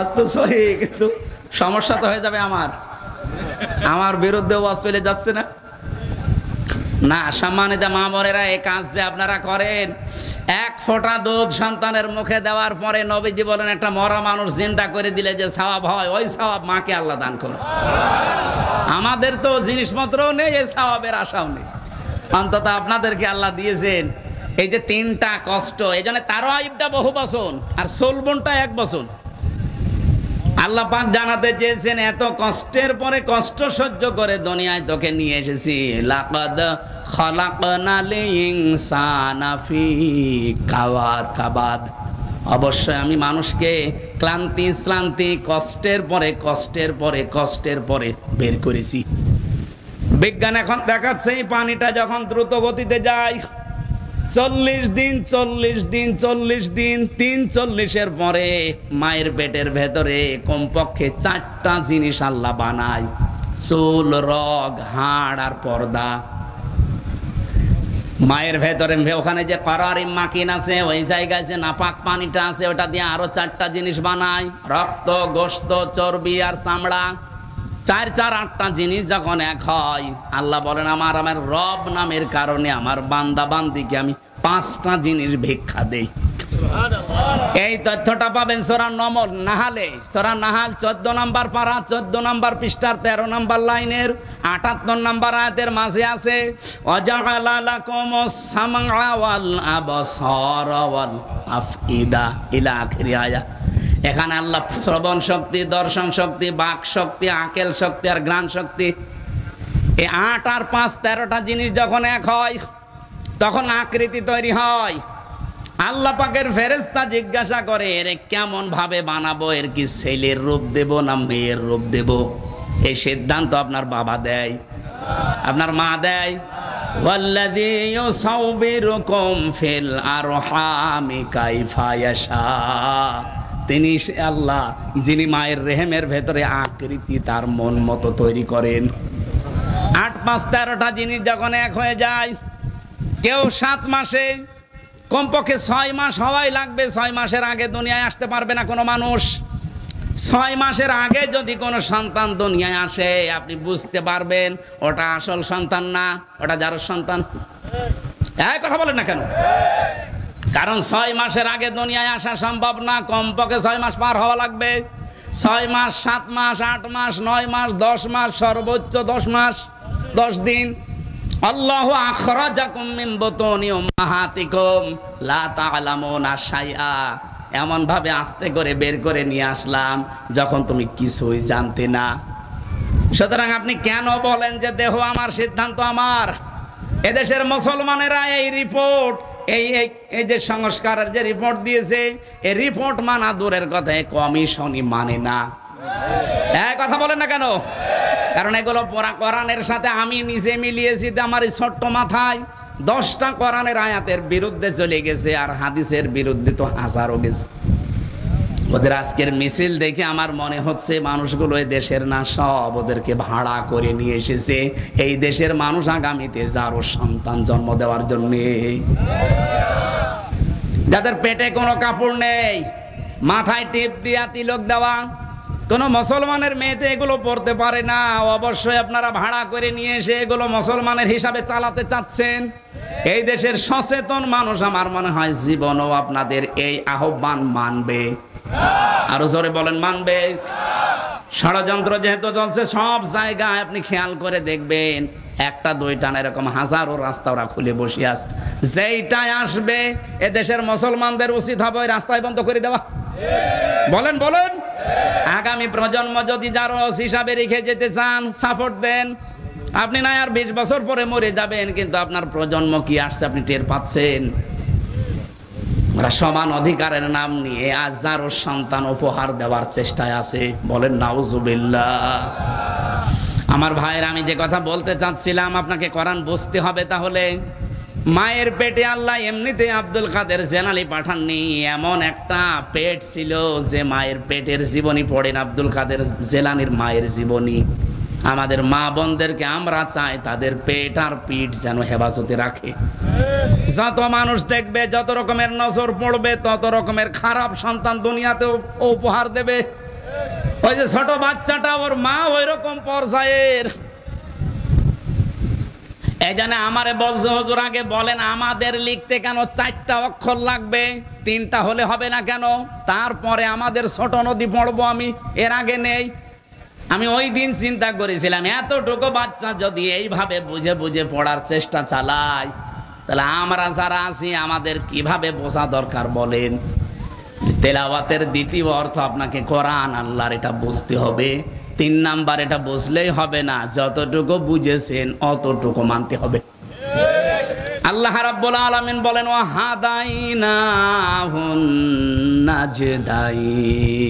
আজ তো সহি, কিন্তু সমস্যা তো হয়ে যাবে আমার বিরুদ্ধে ওয়াজ চলে যাচ্ছে না। না, সম্মানিত মা বোনেরা, এই কাজ যে আপনারা করেন, এক ফোঁটা দুধ সন্তানের মুখে দেওয়ার পরে নবীজি বলেন একটা মরা মানুষ জিন্দা করে দিলে যে সওয়াব হয়, ওই সওয়াব মাকে আল্লাহ দান করে। আমাদের তো জিনিসপত্রও নেই, এই সওয়াবের আশাও নেই, অন্তত আপনাদেরকে আল্লাহ দিয়েছেন। এই যে তিনটা কষ্ট, এই জন্য তারাইবটা বহু বচন আর সোলবনটা এক বচন। আল্লাহ পাক জানাতে চেয়েছেন এত কষ্টের পরে কষ্ট সহ্য করে দুনিয়ায় তোকে নিয়ে এসেছি। লাকাদ খালাকনাল ইনসানা ফি কাবাদ। অবশ্যই আমি মানুষকে ক্লান্তি শ্রান্তি কষ্টের পরে বের করেছি। বিজ্ঞান এখন দেখাচ্ছে এই পানিটা যখন দ্রুত গতিতে যায় 40 দিন 43 পরে মায়ের পেটের ভেতরে কমপক্ষে 4টা জিনিস আল্লাহ বানায়: চুল, রগ, হাড় আর পর্দা। মায়ের ভেতরে ওখানে যে করারি মাকিন আছে, ওই জায়গায় যে নাপাক পানিটা আছে, ওটা দিয়ে আরো 4টা জিনিস বানায়: রক্ত, গোশত, চর্বি আর চামড়া। 8টা জিনিস যখন এক হয়, আল্লাহ বলেন আমার রব নামের কারণে আমার বান্দা বান্দিকে আমি 5টা জিনিস ভিক্ষা দেই। এই তথ্যটা পাবেন সূরা নাহালে, সূরা নাহাল 14 নম্বর পারা 14 নম্বর পৃষ্ঠার 13 নম্বর লাইনের 78 নম্বর আয়াতের মাঝে আছে ওয়াজআলা লাকুমুস সামআ ওয়াল আবসারা ওয়াল আফইদা ইলা আখির আয়াত। এখানে আল্লাহ শ্রবণ শক্তি, দর্শন শক্তি, বাক শক্তি, আকেল শক্তি আর ঘ্রাণ শক্তি, এই 8 আর 5 13টা জিনিস যখন এক হয় তখন আকৃতি তৈরি হয়। আল্লাহ পাকের ফেরেশতা জিজ্ঞাসা করে এর কেমন ভাবে বানাবো, এর কি ছেলের রূপ দেব না মেয়ের রূপ দেব? এই সিদ্ধান্ত আপনার বাবা দেয়, আপনার মা দেয়। ওয়াল্লাযী ইউসাউবিরুকুম ফিল আরহামি কাইফা ইয়াশা। তিনি আল্লাহ যিনি মায়ের রেহেমের ভেতরে আকৃতি তার মন মতো তৈরি করেন। 8 5 13টা জিনিস যখন এক হয়ে যায়, কেউ 7 মাসে, কমপক্ষে 6 মাস হওয়াই লাগবে। 6 মাসের আগে দুনিয়ায় আসতে পারবে না কোনো মানুষ। 6 মাসের আগে যদি কোনো সন্তান দুনিয়ায় আসে, আপনি বুঝতে পারবেন ওটা আসল সন্তান না, ওটা যার সন্তান। এই কথা বলেন না কেন? কারণ 6 মাসের আগে দুনিয়ায় আসা সম্ভব না, কমপক্ষে 6 মাস পার হওয়া লাগবে। 6 মাস, 7 মাস, 8 মাস, 9 মাস, 10 মাস, সর্বোচ্চ 10 মাস 10 দিন। আল্লাহু আখরাজাকুম মিন বুতুনি উম্মাহাতিকুম লা তা'লামুনা শাইআ। এমন ভাবে আস্তে করে বের করে নিয়ে আসলাম যখন তুমি কিছুই জানতে না। সুতরাং আপনি কেন বলেন যে দেহ আমার, সিদ্ধান্ত আমার? এদেশের মুসলমানেরা এই রিপোর্ট, এই যে সংস্কারের যে রিপোর্ট দিয়েছে, এই রিপোর্ট মানা দূরের কথা, কমিশনই মানে না। এই কথা বলেন না কেন? কারণ এগুলো কোরআনের সাথে আমি নিজে মিলিয়েছি। আমার এই ছোট্ট মাথায় 10টা কোরআনের আয়াতের বিরুদ্ধে চলে গেছে, আর হাদিসের বিরুদ্ধে তো হাজারও গেছে। ওদের আজকের মিছিল দেখে আমার মনে হচ্ছে মানুষগুলো এই দেশের না, সব ওদেরকে ভাড়া করে নিয়ে এসেছে এই দেশের মানুষ আগামীতে যারও সন্তান জন্ম দেওয়ার জন্য, যাদের পেটে কোনো কাপড় নেই, মাথায় টিপ দিয়া তিলক দেওয়া। কোন মুসলমানের মেয়েতে এগুলো পড়তে পারে না। অবশ্যই আপনারা ভাড়া করে নিয়ে এসে এগুলো মুসলমানের হিসাবে চালাতে চাচ্ছেন। এই দেশের সচেতন মানুষ আমার মনে হয় জীবনও আপনাদের এই আহ্বান মানবে। আরো জোরে বলেন, মানবে? ষড়যন্ত্র যেহেতু চলছে সব জায়গায়, আপনি খেয়াল করে দেখবেন 1টা 2টা না, এরকম হাজারো রাস্তা ওরা খুলে বসে আছে। যেইটাই আসবে এদেশের মুসলমানদের উচিত হবে ওই রাস্তায় বন্ধ করে দেওয়া। বলেন বলেন। আগামী প্রজন্ম যদি যারো হিসাবে রেখে যেতে চান, সাপোর্ট দেন। আপনি না আর 20 বছর পরে মরে যাবেন, কিন্তু আপনার প্রজন্ম কি আসছে আপনি টের পাচ্ছেন? ওরা সমান অধিকারের নাম নিয়ে আজ যারো সন্তান উপহার দেওয়ার চেষ্টায় আছে। বলেন নাউজুবিল্লাহ। আমার ভাইয়ের, আমি যে কথা বলতে চাচ্ছিলাম, আপনাকে কোরআন বুঝতে হবে। তাহলে মায়ের পেটে আল্লাহ এমনিতে আব্দুল কাদের জেলানী পাঠাননি। এমন একটা পেট ছিল যে মায়ের পেটের জীবনী পড়েন আব্দুল কাদের জেলানীর মায়ের জীবনী। আমাদের মা বোনদেরকে আমরা চাই তাদের পেট আর পিঠ যেন হেফাজতে রাখে। যত মানুষ দেখবে, যত রকমের নজর পড়বে, তত রকমের খারাপ সন্তান দুনিয়াতেও উপহার দেবে। ওই যে ছোট বাচ্চাটা ওর মা ওই রকম পর্যায়ের। এই জন্য আমারে বলছে হুজুর আগে বলেন আমাদের লিখতে কেন 4টা অক্ষর লাগবে, 3টা হলে হবে না কেন? তারপরে আমাদের ছোট নদী পড়বো আমি, এর আগে নেই। আমি ওই দিন চিন্তা করেছিলাম এতটুকু বাচ্চা যদি এইভাবে বুঝে বুঝে পড়ার চেষ্টা চালায়, তাহলে আমরা যারা আছি আমাদের কিভাবে বোঝা দরকার বলেন? তেলাওয়াতের দ্বিতীয় অর্থ আপনাকে কোরআন আল্লাহর এটা বুঝতে হবে। 3 নাম্বার এটা বুঝলেই হবে না, যতটুকু বুঝেছেন অতটুকু মানতে হবে। আল্লাহ রাব্বুল আলামিন বলেন ওয়া হাদাইনাহুন নাজদাইন,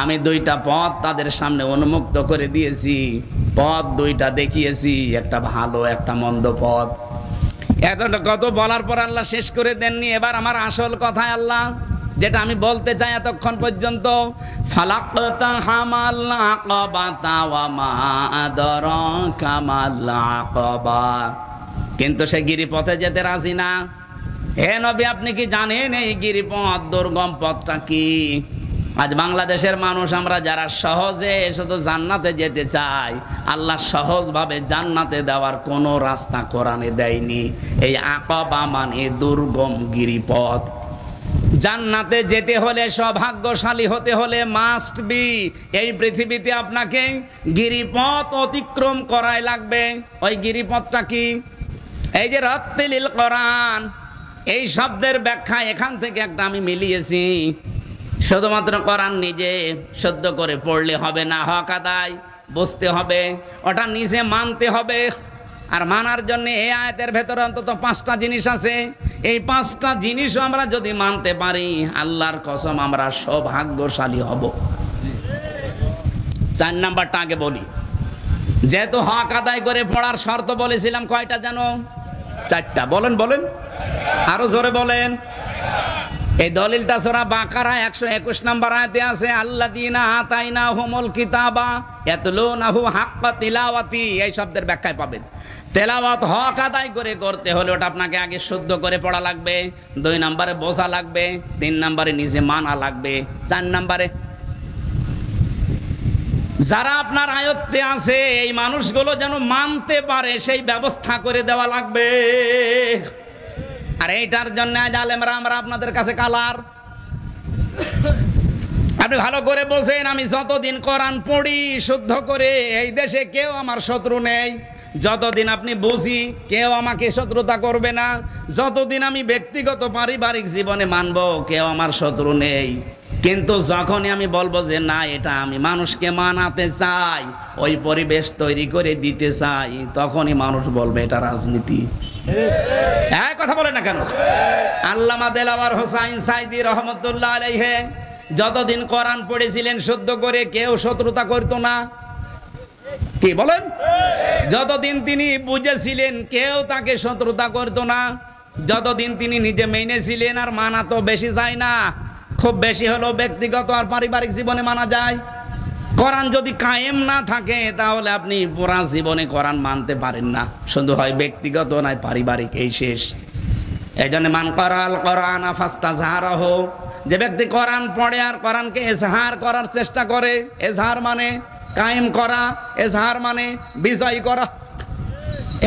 আমি 2টা পথ তাদের সামনে উন্মুক্ত করে দিয়েছি, পথ 2টা দেখিয়েছি, একটা ভালো একটা মন্দ পথ। এতটা কত বলার পর আল্লাহ শেষ করে দেননি। এবার আমার আসল কথায় আল্লাহ যেটা আমি বলতে চাই এতক্ষণ পর্যন্ত, ফালাকতা হামাল আকাবাতা ওয়া মা আদরাকা মাল আকাবা, কিন্তু সে গিরিপথে যেতে রাজি না। হে নবী আপনি কি জানেন এই গিরিপথ দুর্গম পথটা কি? আজ বাংলাদেশের মানুষ আমরা যারা সহজে শুধু জান্নাতে যেতে চাই, আল্লাহ সহজভাবে জান্নাতে দেওয়ার কোনো রাস্তা কোরআনে দেয়নি। এই আকাবা মানে দুর্গম গিরিপথ। জান্নাতে যেতে হলে, সৌভাগ্যশালী হতে হলে মাস্ট বি এই পৃথিবীতে আপনাকে গিরিপথ অতিক্রম করাই লাগবে। ওই গিরিপথটা কি? এই যে রাত্তিলিল কোরআন, এই শব্দের ব্যাখ্যা এখান থেকে একটা আমি মিলিয়েছি। শুধুমাত্র কোরআন নিজে শুদ্ধ করে পড়লে হবে না, হক আদায় বুঝতে হবে, ওটা নিজে মানতে হবে। আর মানার জন্য এই আয়াতের ভেতরে অন্তত 5টা জিনিস আছে। এই 5টা জিনিসও আমরা যদি মানতে পারি, আল্লাহর কসম আমরা সৌভাগ্যশালী হব। 4 নাম্বারটা আগে বলি। যেহেতু হক আদায় করে পড়ার শর্ত বলেছিলাম, কয়টা জানো? 4টা। বলেন বলেন, আরো জোরে বলেন। এই দলিলটা সূরা বাকারা 121 নম্বর আয়াতে আছে, আল্লাযীনা আতাইনাহুমুল কিতাবা ইয়াতলুনাহু হাক্কা তিলাওয়াতি। এই শব্দের ব্যাখ্যায় পাবেন তেলাওয়াত হক আদায় করে করতে হলে ওটা আপনাকে আগে শুদ্ধ করে পড়া লাগবে, 2 নম্বরে বোঝা লাগবে, 3 নম্বরে নিজে মানা লাগবে, 4 নম্বরে যারা আপনার আয়ত্তে আছে এই মানুষগুলো যেন মানতে পারে সেই ব্যবস্থা করে দেওয়া লাগবে। আর এইটার জন্য আজ আলেমরা আমরা আপনাদের কাছে কালার। আপনি ভালো করে বোঝেন, আমি যতদিন কোরআন পড়ি শুদ্ধ করে, এই দেশে কেউ আমার শত্রু নেই। যতদিন আপনি বুঝি কেউ আমাকে শত্রুতা করবে না। যতদিন আমি ব্যক্তিগত পারিবারিক জীবনে মানব, কেউ আমার শত্রু নেই। কিন্তু যখনই আমি বলবো যে না এটা আমি মানুষকে মানাতে চাই, ওই পরিবেশ তৈরি করে দিতে চাই, তখনই মানুষ বলবে এটা রাজনীতি। হ্যাঁ, কথা বলে না কেন? আল্লামা দেলাওয়ার হোসাইন সাইদি রহমতুল্লাহ আলাইহি যতদিন কোরআন পড়েছিলেন শুদ্ধ করে, কেউ শত্রুতা করতো না। কি বলেন? যতদিন তিনি বুঝেছিলেন কেউ তাকে শত্রুতা করতো না। যতদিন তিনি নিজে মেনেছিলেন, আর মানা তো বেশি যায় না, খুব বেশি হলো ব্যক্তিগত আর পারিবারিক জীবনে মানা যায়। কোরআন যদি কায়েম না থাকে তাহলে আপনি পুরা জীবনে কোরআন মানতে পারেন না, শুধু হয় ব্যক্তিগত নয় পারিবারিক, এই শেষ। এই জন্য মান করাল কোরআন ফাস্তাজহারাহু, যে ব্যক্তি কোরআন পড়ে আর কোরআনকে এজহার করার চেষ্টা করে, এজহার মানে কায়েম করা, এজহার মানে বিজয় করা,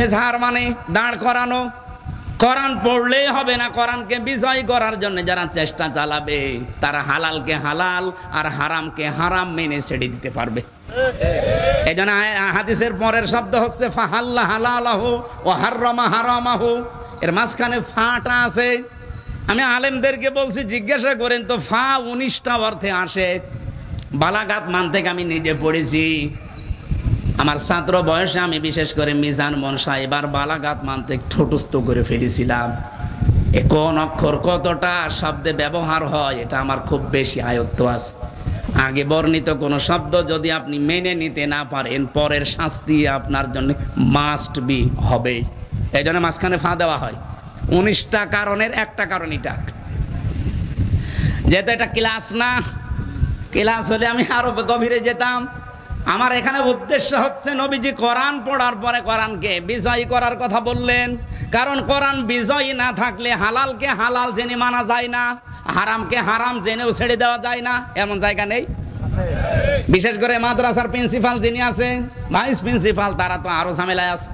এজহার মানে দাঁড় করানো। কোরআন পড়লেই হবে না, কোরআনকে বিজয় করার জন্য যারা চেষ্টা চালাবে তারা হালালকে হালাল আর হারামকে হারাম মেনে ছেড়ে দিতে পারবে। এই জন্য হাদিসের পরের শব্দ হচ্ছে ফাহাল্লা হালালাহু ওয়া হাররামা হারামাহু, এর মাঝখানে ফাটা আছে। আমি আলেমদেরকে বলছি জিজ্ঞাসা করেন তো, ফা 19টা অর্থে আসে। বালাগাত মান থেকে আমি নিজে পড়েছি, আমার ছাত্র বয়সে আমি বিশেষ করে মিজান মনসা এবার বালাগাত মানতে ঠোঁটস্থ করে ফেলেছিলাম। কোন অক্ষর কতটা শব্দে ব্যবহার হয় এটা আমার খুব বেশি আয়ত্ত আছে। আগে বর্ণিত কোনো শব্দ যদি আপনি মেনে নিতে না পারেন, পরের শাস্তি আপনার জন্য মাস্ট বি হবে। এই জন্য মাঝখানে ফা দেওয়া হয়। 19টা কারণের একটা কারণ এটা। যেহেতু এটা ক্লাস না, ক্লাস হলে আমি আরো গভীরে যেতাম। আমার এখানে উদ্দেশ্য হচ্ছে নবীজি কোরআন পড়ার পরে কোরআনকে বিজয়ী করার কথা বললেন। কারণ কোরআন বিজয়ী না থাকলে হালালকে হালাল জেনে মানা যায় না, হারামকে হারাম জেনেও ছেড়ে দেওয়া যায় না, এমন জায়গা নেই। বিশেষ করে মাদ্রাসার প্রিন্সিপাল যিনি আছে, ভাইস প্রিন্সিপাল, তারা তো আরো ঝামেলায় আছে।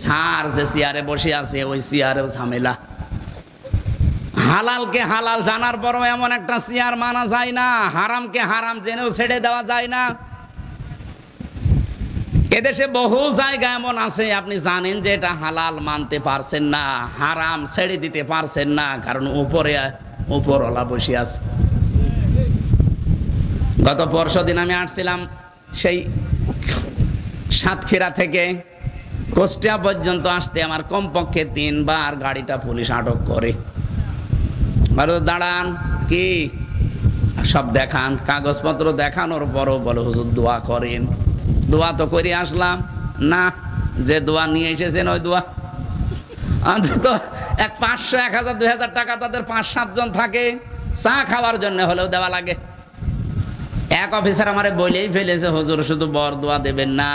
স্যার যে চেয়ারে বসে আছে ওই চেয়ারেও ঝামেলা। হালালকে হালাল জানার পরও এমন একটা চেয়ার মানা যায় না, হারামকে হারাম জেনেও ছেড়ে দেওয়া যায় না। এদেশে বহু জায়গা এমন আছে আপনি জানেন যে এটা হালাল মানতে পারছেন না, হারাম ছেড়ে দিতে পারছেন না, কারণ উপরওয়ালা বসে আছে। গত পরশুদিন আমি আসছিলাম সেই সাতক্ষীরা থেকে কুষ্টিয়া পর্যন্ত আসতে আমার কমপক্ষে 3 বার গাড়িটা পুলিশ আটক করে। দাঁড়ান, কি সব দেখান, কাগজপত্র দেখানোর পরও বলে হুজুর দোয়া করেন। দোয়া তো করে আসলাম না, যে দোয়া নিয়ে এসেছেন ওই দোয়া অন্তত 500, 1000, 2000 টাকা তাদের 5-7 জন থাকে, চা খাওয়ার জন্য হলেও দেওয়া লাগে। এক অফিসার আমারে বলেই ফেলেছে, হুজুর শুধু বর দোয়া দেবেন না,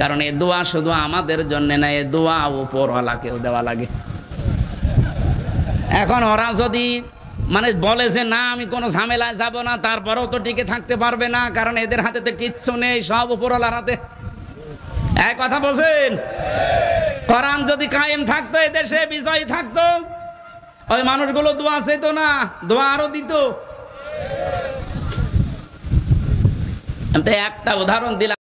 কারণ এ দোয়া শুধু আমাদের জন্য না, এ দোয়া উপরওয়ালাকেও দেওয়া লাগে। এখন ওরা যদি মানে বলে যে না আমি কোনো ঝামেলায় যাব না, তারপরেও তো টিকে থাকতে পারবে না, কারণ এদের হাতে তো কিচ্ছু নেই, সব উপরওয়ালার হাতে। এক কথা বলছেন, কোরআন যদি কায়েম থাকতো এদেশে, বিজয়ী থাকতো, ওই মানুষগুলো দোয়া চেত না, দোয়া আরো দিত। একটা উদাহরণ দিলাম।